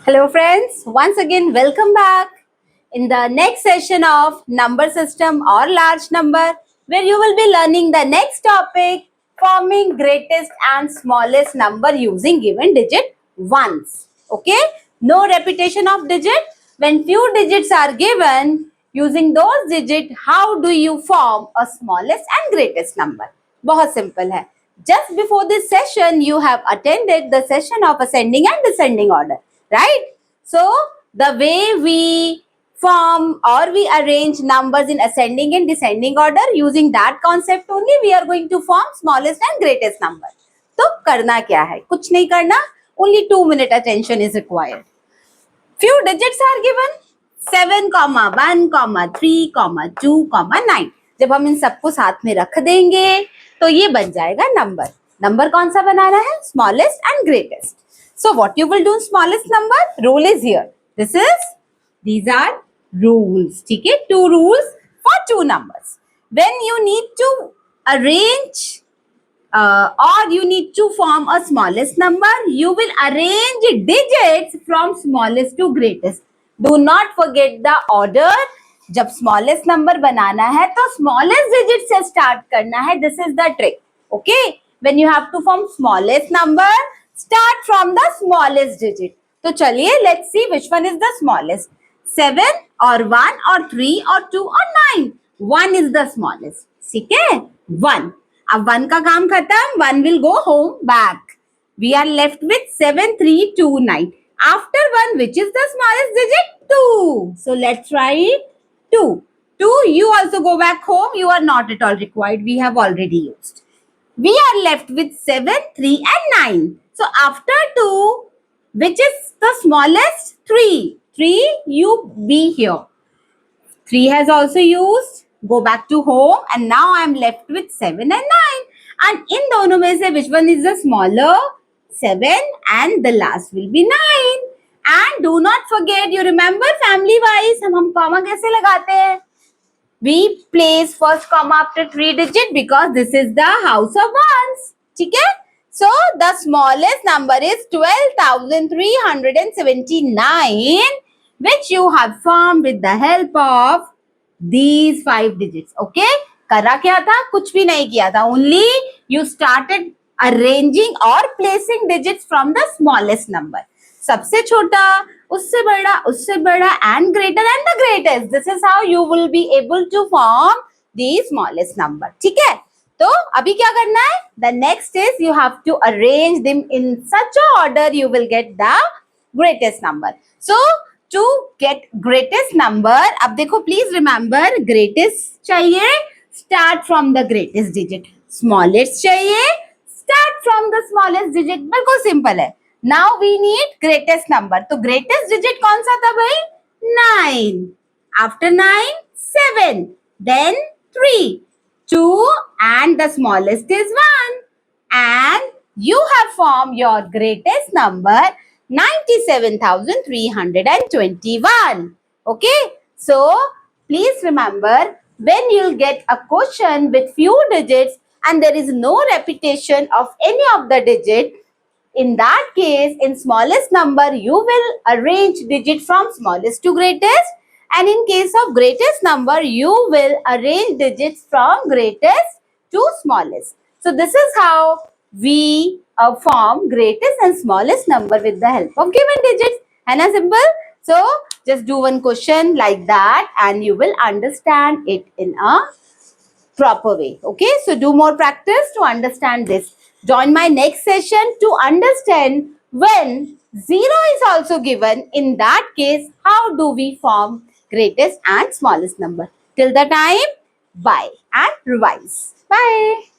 Hello friends, once again welcome back in the next session of number system or large number, where you will be learning the next topic, forming greatest and smallest number using given digit ones. Okay, no repetition of digit. When few digits are given, using those digits, how do you form a smallest and greatest number? बहुत simple है. Just before this session, you have attended the session of ascending and descending order, right? So, the way we form or we arrange numbers in ascending and descending order, using that concept only, we are going to form smallest and greatest number. तो करना क्या है? कुछ नहीं करना, only 2 minute attention is required. Few digits are given, 7, 1, 3, 2, 9. जब हम इन सबको साथ में रख देंगे तो ये बन जाएगा नंबर. नंबर कौन सा बनाना है? Smallest and greatest. So what you will do smallest number? Rule is here. These are rules. ठीक है? 2 rules for 2 numbers. When you need to arrange or you need to form a smallest number, you will arrange digits from smallest to greatest. Do not forget the order. जब smallest number बनाना है तो smallest digit से start करना है. This is the trick. Okay? When you have to form smallest number, start from the smallest digit. तो चलिए, let's see which one is the smallest. 7 or 1 or 3 or 2 or 9. 1 is the smallest. ठीक है? 1. अब 1 का काम खत्म. 1 will go home back. We are left with 7, 3, 2, 9. After 1, which is the smallest digit? 2. So let's write 2. 2, you also go back home. You are not at all required. We have already used. We are left with 7, 3 and 9. So after 2, which is the smallest? 3. 3, you be here. 3 has also used. Go back to home and now I am left with 7 and 9. And in दोनों में से which one is the smaller? 7 and the last will be 9. And do not forget, you remember family wise हम comma कैसे लगाते हैं? We place first comma after 3 digit because this is the house of ones. ठीक है? So the smallest number is 12,379, which you have formed with the help of these 5 digits. Okay? करा क्या था? कुछ भी नहीं किया था. Only you started arranging or placing digits from the smallest number. सबसे छोटा, उससे बड़ा and greater and the greatest. This is how you will be able to form the smallest number. ठीक है? तो अभी क्या करना है? The next is you have to arrange them in such a order you will get the greatest number. So to get greatest number, अब देखो please remember greatest चाहिए, start from the greatest digit. Smallest चाहिए, start from the smallest digit. बिल्कुल simple है. Now we need greatest number. तो greatest digit कौन सा था भाई? 9. After 9, 7. Then 3. 2 and the smallest is 1. And you have formed your greatest number 97,321. Okay? So, please remember, when you'll get a question with few digits and there is no repetition of any of the digit, in that case, in smallest number, you will arrange digit from smallest to greatest. And in case of greatest number, you will arrange digits from greatest to smallest. So this is how we form greatest and smallest number with the help of given digits. है ना simple? So just do one question like that and you will understand it in a proper way. Okay, so do more practice to understand this. Join my next session to understand when 0 is also given. In that case, how do we form greatest and smallest number? Till the time, bye and revise. Bye.